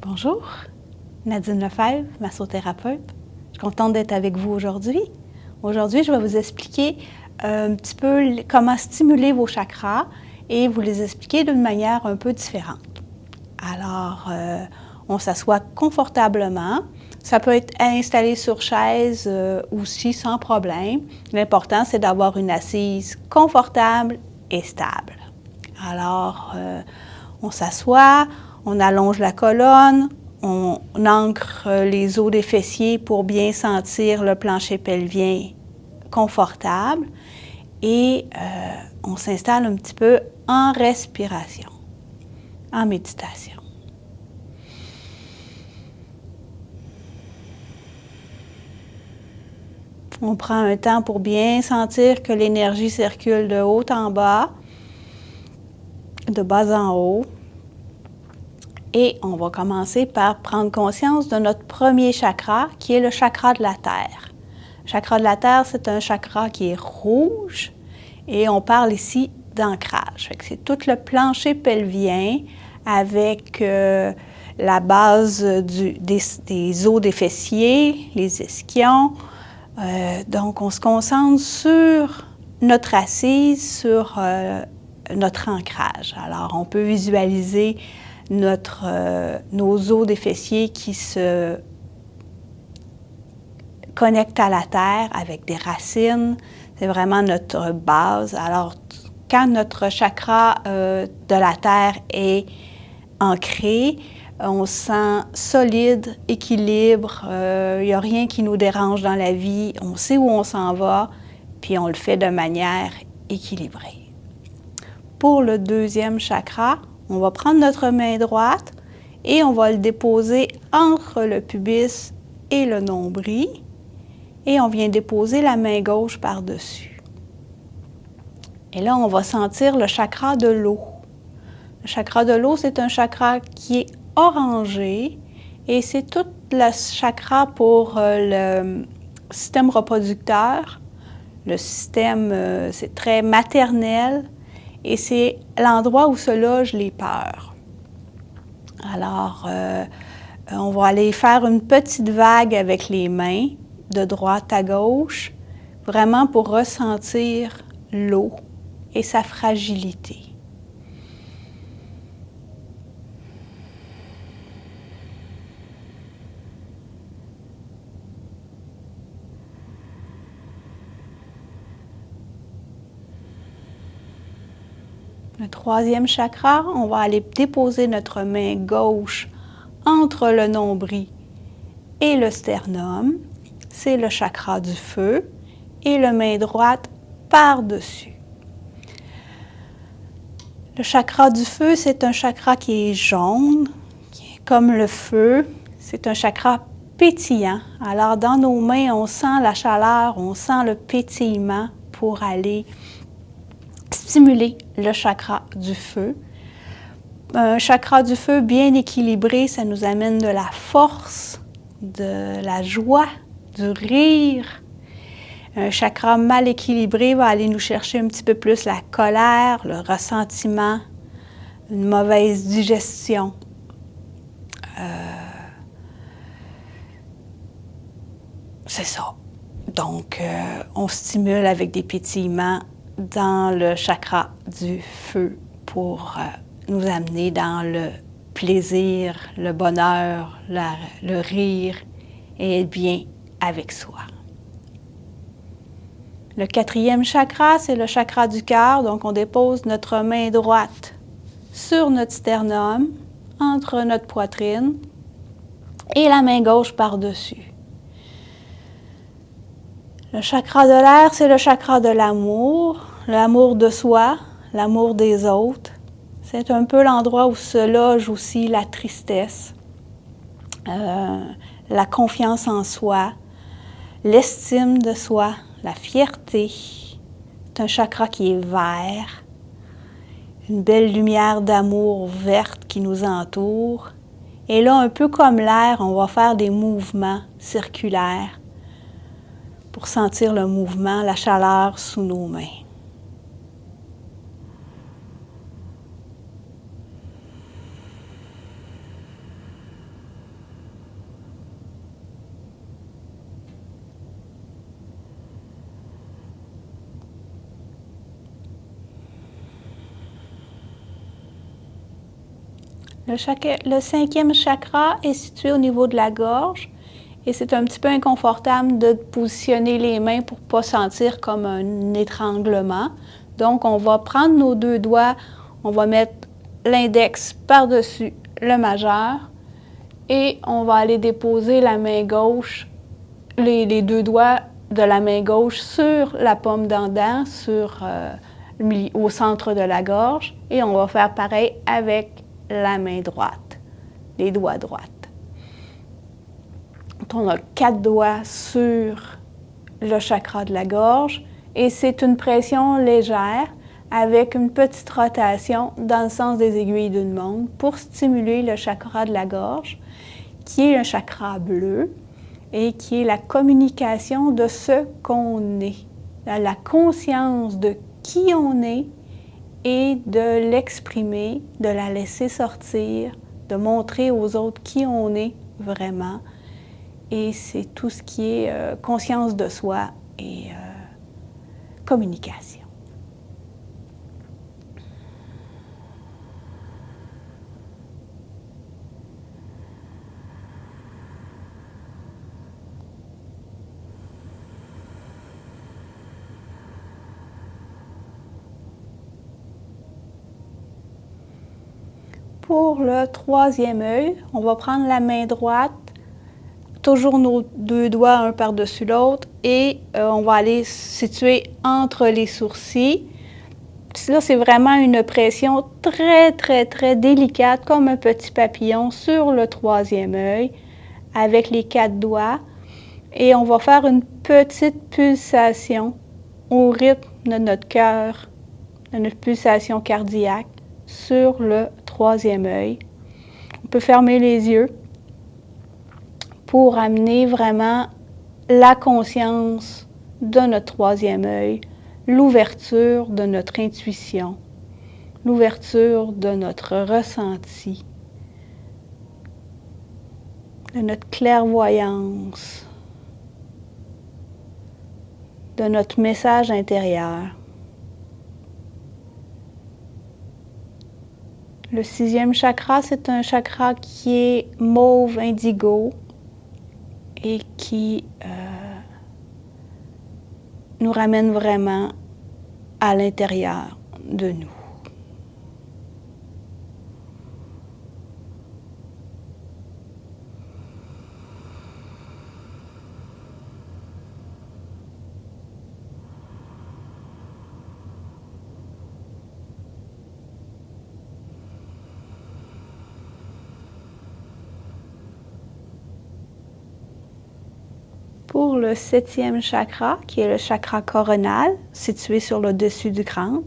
Bonjour, Nadine Lefebvre, massothérapeute. Je suis contente d'être avec vous aujourd'hui. Aujourd'hui, je vais vous expliquer un petit peu comment stimuler vos chakras et vous les expliquer d'une manière un peu différente. Alors, on s'assoit confortablement. Ça peut être installé sur chaise aussi sans problème. L'important, c'est d'avoir une assise confortable et stable. Alors, on s'assoit, on allonge la colonne, on ancre les os des fessiers pour bien sentir le plancher pelvien confortable et on s'installe un petit peu en respiration, en méditation. On prend un temps pour bien sentir que l'énergie circule de haut en bas, de bas en haut. Et on va commencer par prendre conscience de notre premier chakra, qui est le chakra de la Terre. Le chakra de la Terre, c'est un chakra qui est rouge et on parle ici d'ancrage. C'est tout le plancher pelvien avec la base des os des fessiers, les ischions. Donc, on se concentre sur notre assise, sur notre ancrage. Alors, on peut visualiser nos os des fessiers qui se connectent à la terre avec des racines. C'est vraiment notre base. Alors, quand notre chakra de la terre est ancré, on se sent solide, équilibre, il n'y a rien qui nous dérange dans la vie, on sait où on s'en va, puis on le fait de manière équilibrée. Pour le deuxième chakra, on va prendre notre main droite et on va le déposer entre le pubis et le nombril et on vient déposer la main gauche par-dessus. Et là, on va sentir le chakra de l'eau. Le chakra de l'eau, c'est un chakra qui est orangé et c'est tout le chakra pour le système reproducteur. Le système, c'est très maternel et c'est l'endroit où se logent les peurs. Alors, on va aller faire une petite vague avec les mains de droite à gauche, vraiment pour ressentir l'eau et sa fragilité. Le troisième chakra, on va aller déposer notre main gauche entre le nombril et le sternum. C'est le chakra du feu. Et la main droite par-dessus. Le chakra du feu, c'est un chakra qui est jaune, qui est comme le feu. C'est un chakra pétillant. Alors, dans nos mains, on sent la chaleur, on sent le pétillement pour aller stimuler le chakra du feu. Un chakra du feu bien équilibré, ça nous amène de la force, de la joie, du rire. Un chakra mal équilibré va aller nous chercher un petit peu plus la colère, le ressentiment, une mauvaise digestion. C'est ça. Donc, on stimule avec des pétillements dans le chakra du feu pour nous amener dans le plaisir, le bonheur, le rire et être bien avec soi. Le quatrième chakra, c'est le chakra du cœur. Donc, on dépose notre main droite sur notre sternum, entre notre poitrine, et la main gauche par-dessus. Le chakra de l'air, c'est le chakra de l'amour de soi, l'amour des autres. C'est un peu l'endroit où se loge aussi la tristesse, la confiance en soi, l'estime de soi, la fierté. C'est un chakra qui est vert, une belle lumière d'amour verte qui nous entoure. Et là, un peu comme l'air, on va faire des mouvements circulaires pour sentir le mouvement, la chaleur sous nos mains. Le cinquième chakra est situé au niveau de la gorge et c'est un petit peu inconfortable de positionner les mains pour ne pas sentir comme un étranglement. Donc, on va prendre nos deux doigts, on va mettre l'index par-dessus le majeur et on va aller déposer la main gauche, les deux doigts de la main gauche sur la paume d'endant, au centre de la gorge, et on va faire pareil avec la main droite, les doigts droites. On a 4 doigts sur le chakra de la gorge et c'est une pression légère avec une petite rotation dans le sens des aiguilles d'une montre pour stimuler le chakra de la gorge, qui est un chakra bleu et qui est la communication de ce qu'on est, la conscience de qui on est et de l'exprimer, de la laisser sortir, de montrer aux autres qui on est vraiment. Et c'est tout ce qui est conscience de soi et communication. Pour le troisième œil, on va prendre la main droite, toujours nos deux doigts un par-dessus l'autre, et on va aller situer entre les sourcils. Là, c'est vraiment une pression très, très, très délicate, comme un petit papillon sur le troisième œil, avec les 4 doigts. Et on va faire une petite pulsation au rythme de notre cœur, de notre pulsation cardiaque sur le troisième œil. On peut fermer les yeux pour amener vraiment la conscience de notre troisième œil, l'ouverture de notre intuition, l'ouverture de notre ressenti, de notre clairvoyance, de notre message intérieur. Le 6e chakra, c'est un chakra qui est mauve indigo et qui nous ramène vraiment à l'intérieur de nous. Pour le 7e chakra, qui est le chakra coronal, situé sur le dessus du crâne,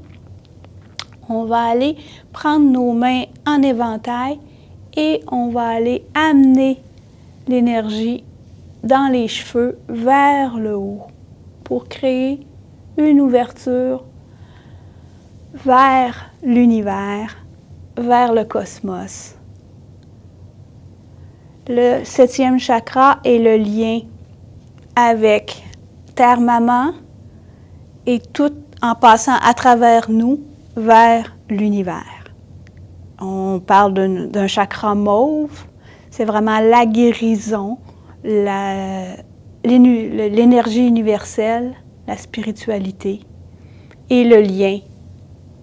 on va aller prendre nos mains en éventail et on va aller amener l'énergie dans les cheveux vers le haut pour créer une ouverture vers l'univers, vers le cosmos. Le 7e chakra est le lien avec Terre-Maman et tout en passant à travers nous vers l'univers. On parle d'un chakra mauve, c'est vraiment la guérison, l'énergie universelle, la spiritualité et le lien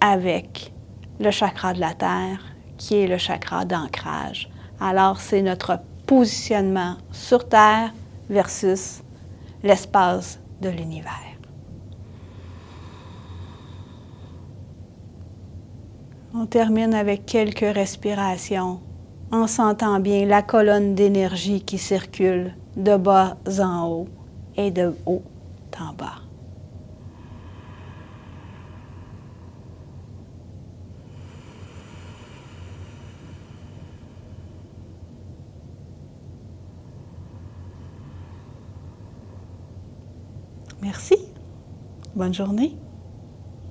avec le chakra de la Terre, qui est le chakra d'ancrage. Alors, c'est notre positionnement sur Terre versus l'espace de l'univers. On termine avec quelques respirations en sentant bien la colonne d'énergie qui circule de bas en haut et de haut en bas. Merci. Bonne journée.